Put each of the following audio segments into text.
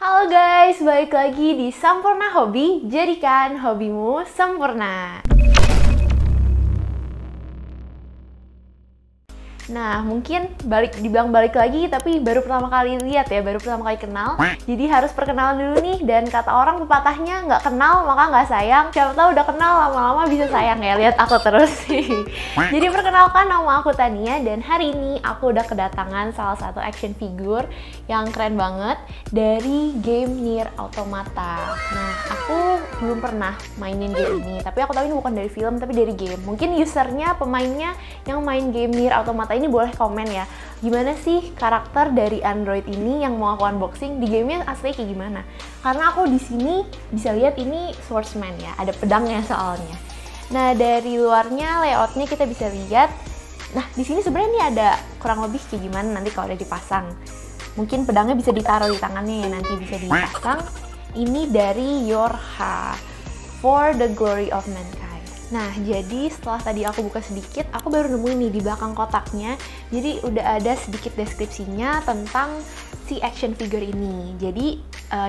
Halo guys, balik lagi di Sampurna Hobi, jadikan hobimu sempurna. Nah, mungkin dibilang balik lagi, tapi baru pertama kali lihat ya, baru pertama kali kenal. Jadi harus perkenalan dulu nih, dan kata orang pepatahnya nggak kenal maka nggak sayang. Siapa tahu udah kenal lama-lama bisa sayang ya, lihat aku terus sih. Jadi perkenalkan, nama aku Tania, dan hari ini aku udah kedatangan salah satu action figure yang keren banget dari game Nier Automata. Nah, aku belum pernah mainin game ini, tapi aku tahu ini bukan dari film, tapi dari game. Mungkin usernya, pemainnya yang main game Nier Automata ini boleh komen ya, gimana sih karakter dari Android ini yang mau aku unboxing, di gamenya aslinya kayak gimana? Karena aku di sini bisa lihat ini swordsman ya, ada pedangnya soalnya. Nah, dari luarnya layoutnya kita bisa lihat. Nah, di sini sebenarnya ini ada kurang lebih kayak gimana nanti kalau udah dipasang. Mungkin pedangnya bisa ditaruh di tangannya ya, nanti bisa dipasang. Ini dari Yorha, For the Glory of Mankind. Nah, jadi setelah tadi aku buka sedikit, aku baru nemu ini di belakang kotaknya. Jadi udah ada sedikit deskripsinya tentang si action figure ini. Jadi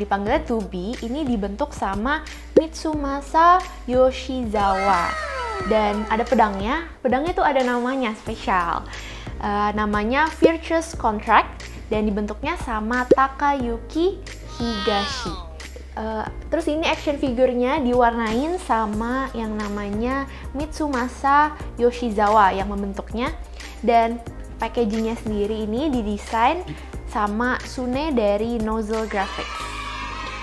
dipanggilnya 2B, ini dibentuk sama Mitsumasa Yoshizawa. Dan ada pedangnya tuh ada namanya spesial. Namanya Virtuous Contract, dan dibentuknya sama Takayuki Higashi. Terus ini action figurnya diwarnain sama yang namanya Mitsumasa Yoshizawa yang membentuknya, dan packagingnya sendiri ini didesain sama Sune dari Nozzle Graphics.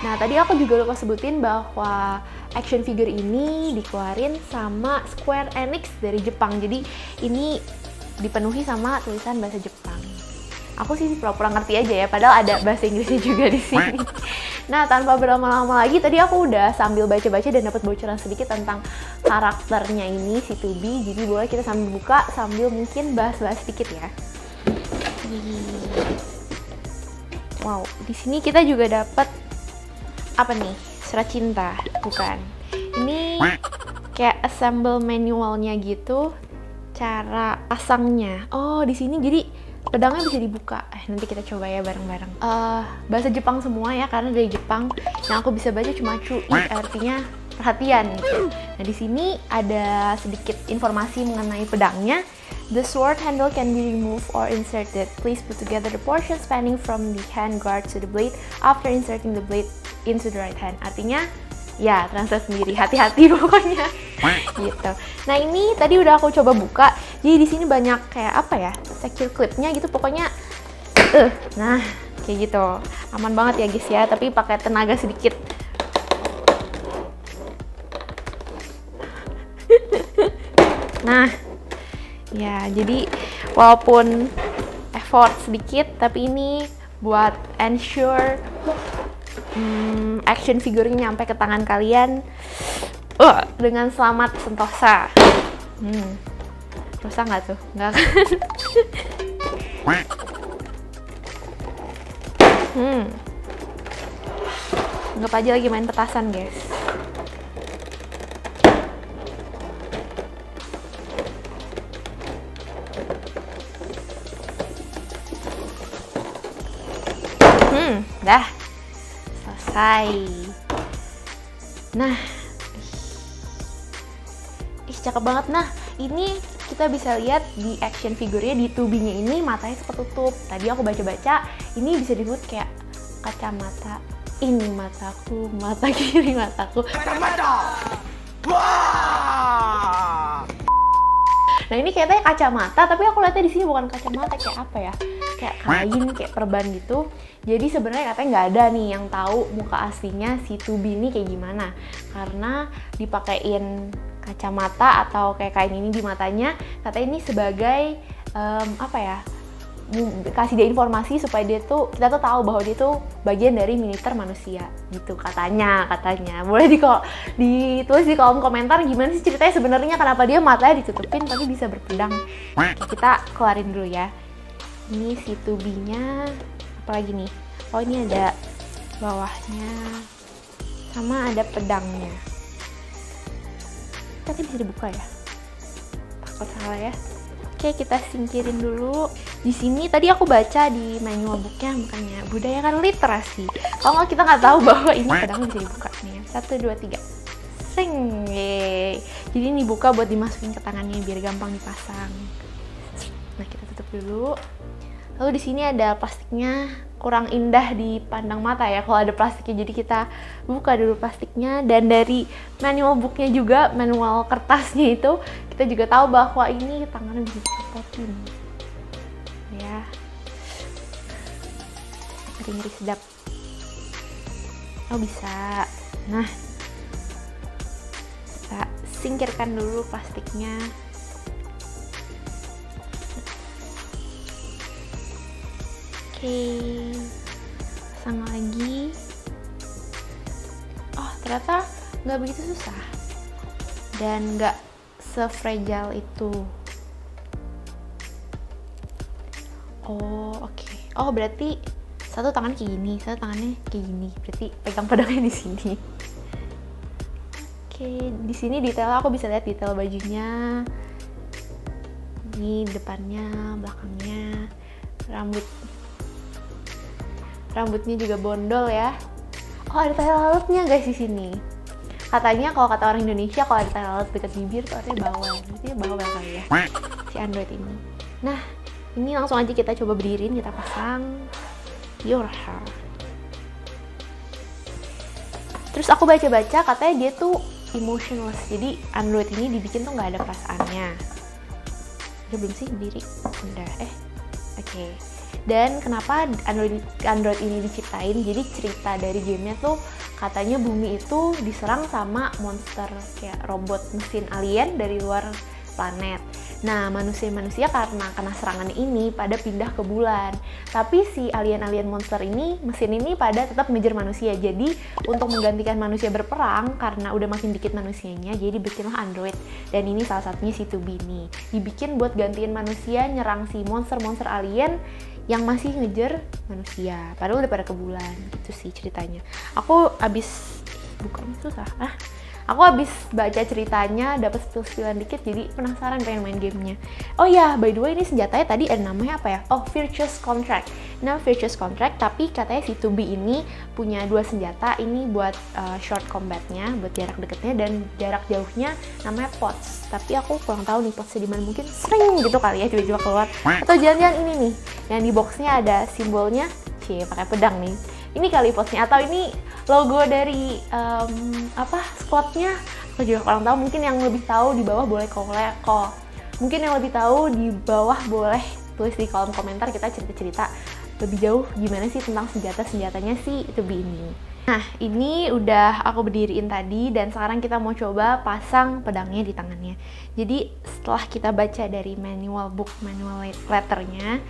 Nah, tadi aku juga lupa sebutin bahwa action figure ini dikeluarin sama Square Enix dari Jepang, jadi ini dipenuhi sama tulisan bahasa Jepang. Aku sih pura-pura ngerti aja ya, padahal ada bahasa Inggrisnya juga di sini. Nah, tanpa berlama-lama lagi, tadi aku udah sambil baca-baca dan dapat bocoran sedikit tentang karakternya ini, si 2B. Jadi boleh kita sambil buka, sambil mungkin bahas-bahas sedikit ya. Wow, di sini kita juga dapat apa nih? Surat cinta, bukan? Ini kayak assemble manualnya gitu, cara pasangnya. Oh, di sini jadi pedangnya bisa dibuka. Nanti kita coba ya bareng-bareng. Bahasa Jepang semua ya, karena dari Jepang. Yang aku bisa baca cuma cui, artinya perhatian gitu. Nah, di sini ada sedikit informasi mengenai pedangnya. The sword handle can be removed or inserted. Please put together the portion spanning from the hand guard to the blade after inserting the blade into the right hand. Artinya, ya translate sendiri, hati-hati pokoknya. Gitu. Nah, ini tadi udah aku coba buka. Jadi di sini banyak kayak apa ya, secure clipnya gitu, pokoknya. Nah, kayak gitu. Aman banget ya guys ya, tapi pakai tenaga sedikit. Nah, ya jadi walaupun effort sedikit, tapi ini buat ensure action figurnya nyampe ke tangan kalian dengan selamat sentosa. Rusak nggak tuh? Nggak kan? Anggap aja lagi main petasan guys. Dah selesai. Nah, cakep banget. Nah, ini kita bisa lihat di action figurnya, di 2B-nya ini matanya tertutup. Tadi aku baca-baca, ini bisa disebut kayak kacamata. Ini mataku, mata kiri mataku. Kacamata! Wah! Nah, ini kayaknya kacamata, tapi aku lihatnya di sini bukan kacamata, kayak apa ya? Kayak kain, kayak perban gitu. Jadi sebenarnya katanya nggak ada nih yang tahu muka aslinya si 2B ini kayak gimana. Karena dipakein kacamata atau kayak kain ini di matanya, katanya ini sebagai apa ya, kasih dia informasi supaya kita tuh tahu bahwa dia tuh bagian dari militer manusia gitu, katanya. Boleh ditulis di kolom komentar gimana sih ceritanya sebenarnya, kenapa dia matanya ditutupin tapi bisa berpedang. Kita keluarin dulu ya. Ini si 2B-nya, apalagi nih? Oh, ini ada bawahnya sama ada pedangnya. Tapi bisa dibuka ya? Takut salah ya. Oke, Oke, kita singkirin dulu. Di sini tadi aku baca di manual booknya, makanya budayakan literasi. Kalau nggak kita nggak tahu bahwa ini pedangnya bisa dibuka nih. 1, 2, 3. Sing. Yeay. Jadi ini buka buat dimasukin ke tangannya biar gampang dipasang. Nah, kita tutup dulu. Lalu di sini ada plastiknya, kurang indah dipandang mata ya kalau ada plastiknya. Jadi kita buka dulu plastiknya, dan dari manual booknya juga, manual kertasnya itu kita juga tahu bahwa ini tangannya bisa dicopotin. Ya, ngeri-ngeri sedap. Oh bisa. Nah, kita singkirkan dulu plastiknya. Oke, pasang lagi. Oh, ternyata nggak begitu susah dan nggak se-fragile itu. Oh, oke. Oh, berarti satu tangan kayak gini, satu tangannya kayak gini. Berarti pegang pedangnya di sini. Oke, di sini detail aku bisa lihat detail bajunya. Ini depannya, belakangnya, rambutnya juga bondol ya. Oh, ada tai lalatnya guys di sini. Katanya kalau kata orang Indonesia kalau ada tai lalat dekat bibir tuh artinya bawel. Artinya bawel kali ya si Android ini. Nah, ini langsung aja kita coba berdiriin, kita pasang. Yorha. Terus aku baca-baca katanya dia tuh emotionless. Jadi Android ini dibikin tuh nggak ada perasaannya. Udah belum sih berdiri? Udah. Oke. Dan kenapa Android ini diciptain? Jadi cerita dari gamenya tuh katanya bumi itu diserang sama monster kayak robot mesin alien dari luar planet. Nah, manusia-manusia karena kena serangan ini pada pindah ke bulan. Tapi si alien-alien monster ini, mesin ini pada tetap ngejar manusia. Jadi untuk menggantikan manusia berperang karena udah makin dikit manusianya, jadi bikinlah Android. Dan ini salah satunya si 2B ini. Dibikin buat gantiin manusia nyerang si monster-monster alien yang masih ngejar manusia, padahal udah pada ke bulan. Gitu sih ceritanya. Aku abis bukanya susah. Aku habis baca ceritanya, dapat spill-spillan dikit, jadi penasaran pengen main gamenya. Oh ya, by the way ini senjatanya tadi ada namanya apa ya? Oh, Virtuous Contract. Nah, Virtuous Contract, tapi katanya si 2B ini punya 2 senjata. Ini buat short combatnya, buat jarak deketnya, dan jarak jauhnya namanya POTS. Tapi aku kurang tahu nih POTS-nya di mana, mungkin sering gitu kali ya tiba-tiba keluar. Atau jangan-jangan ini nih, yang di boxnya ada simbolnya, pakai pedang nih. Ini kali POTS-nya, atau ini logo dari squadnya. Aku juga kurang tahu, mungkin yang lebih tahu di bawah boleh mungkin yang lebih tahu di bawah boleh tulis di kolom komentar, kita cerita-cerita lebih jauh gimana sih tentang senjatanya si 2B ini. Nah, ini udah aku berdiriin tadi, dan sekarang kita mau coba pasang pedangnya di tangannya. Jadi setelah kita baca dari manual letternya,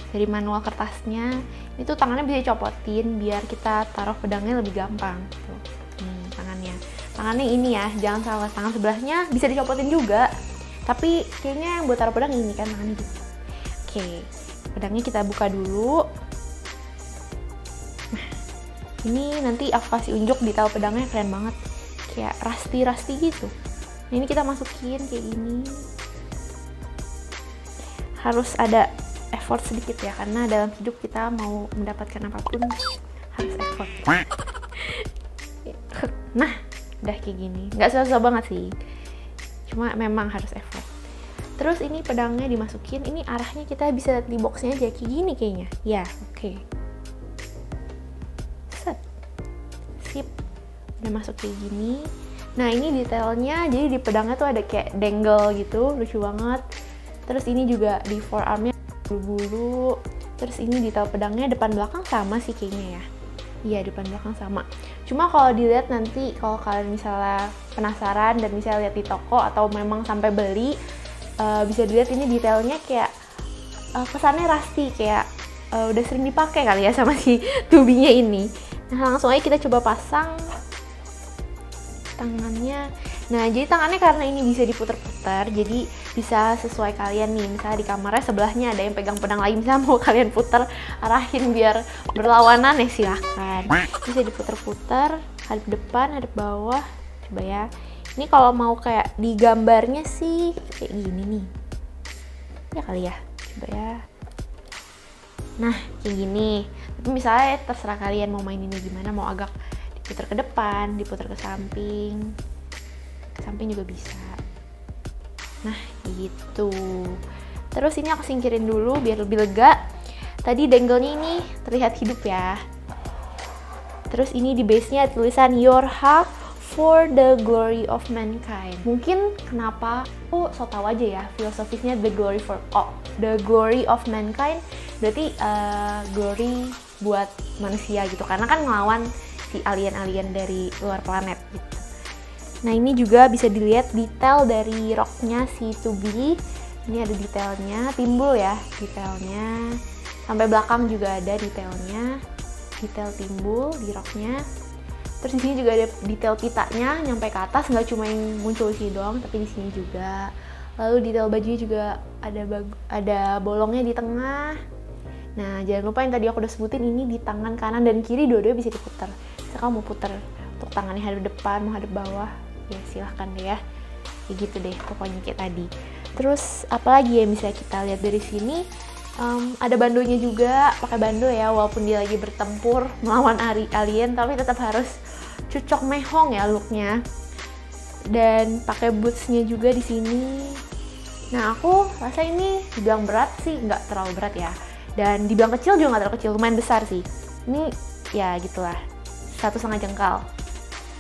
dari manual kertasnya, itu tangannya bisa dicopotin biar kita taruh pedangnya lebih gampang. Tuh, tangannya ini ya, jangan salah, tangan sebelahnya bisa dicopotin juga. Tapi kayaknya yang buat taruh pedang ini kan tangannya gitu. Oke, pedangnya kita buka dulu. Ini nanti aku kasih unjuk detail pedangnya, keren banget, kayak rusty gitu. Nah, ini kita masukin kayak gini. Harus ada effort sedikit ya, karena dalam hidup kita mau mendapatkan apapun harus effort. Nah, udah kayak gini, nggak susah banget sih, cuma memang harus effort. Terus ini pedangnya dimasukin, ini arahnya kita bisa lihat di boxnya aja kayak gini kayaknya. Ya, oke. Sip, udah masuk kayak gini. Nah, ini detailnya, jadi di pedangnya tuh ada kayak dangle gitu, lucu banget. Terus ini juga di forearmnya bulu-bulu. Terus ini detail pedangnya depan belakang sama sih kayaknya ya. Iya, depan belakang sama. Cuma kalau dilihat nanti, kalau kalian misalnya penasaran dan misalnya lihat di toko atau memang sampai beli, bisa dilihat ini detailnya kayak kesannya rusty, kayak udah sering dipakai kali ya sama si 2B-nya ini. Nah, langsung aja kita coba pasang tangannya. Nah, jadi tangannya karena ini bisa diputer-puter, jadi bisa sesuai kalian nih. Misalnya di kamarnya sebelahnya ada yang pegang pedang lagi, misalnya mau kalian puter, arahin biar berlawanan ya silahkan. Bisa diputer-puter, hadap depan, hadap bawah. Coba ya. Ini kalau mau kayak di gambarnya sih kayak gini nih. Ya kali ya, coba ya. Nah, kayak gini. Tapi misalnya terserah kalian mau main ini gimana, mau agak diputar ke depan, diputar ke samping juga bisa. Nah, gitu. Terus ini aku singkirin dulu biar lebih lega. Tadi dangle-nya ini terlihat hidup ya. Terus ini di base-nya tulisan Your Heart for the Glory of Mankind. Mungkin kenapa aku so tau aja ya filosofisnya the glory of mankind, berarti glory buat manusia gitu, karena kan ngelawan si alien-alien dari luar planet gitu. Nah, ini juga bisa dilihat detail dari roknya si 2B. Ini ada detailnya, timbul ya detailnya. Sampai belakang juga ada detailnya, detail timbul di roknya. Terus di sini juga ada detail pitanya nyampe ke atas, nggak cuma yang muncul di sini doang, tapi di sini juga. Lalu detail bajunya juga ada bolongnya di tengah. Nah, jangan lupa yang tadi aku udah sebutin, ini di tangan kanan dan kiri dua-duanya bisa diputar. Misalkan kamu mau putar untuk tangannya hadap depan, mau hadap bawah, ya silahkan deh ya. Ya gitu deh pokoknya kayak tadi. Terus apalagi yang bisa kita lihat dari sini? Ada bandonya juga, pakai bando ya, walaupun dia lagi bertempur melawan alien, tapi tetap harus cucok mehong ya looknya. Dan pakai bootsnya juga di sini. Nah, aku rasa ini dibilang berat sih nggak terlalu berat ya, dan dibilang kecil juga nggak terlalu kecil, lumayan besar sih. Ini ya gitulah, 1,5 jengkal.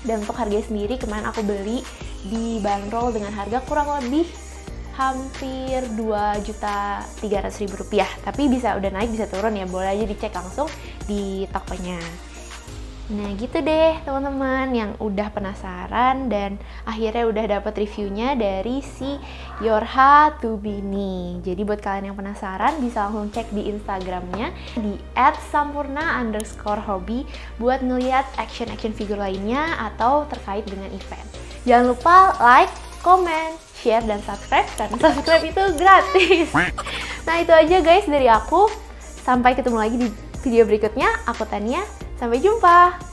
Dan untuk harganya sendiri kemarin aku beli di bandrol dengan harga kurang lebih hampir Rp2.300.000, tapi udah naik bisa turun ya, boleh aja dicek langsung di tokonya. Nah gitu deh teman-teman yang udah penasaran dan akhirnya udah dapet reviewnya dari si Yorha 2B ini. Jadi buat kalian yang penasaran bisa langsung cek di Instagramnya di @sampurna_hobby buat ngeliat action figure lainnya atau terkait dengan event. Jangan lupa like, comment, share, dan subscribe, karena subscribe itu gratis. Nah itu aja guys dari aku. Sampai ketemu lagi di video berikutnya. Aku Tania. Sampai jumpa!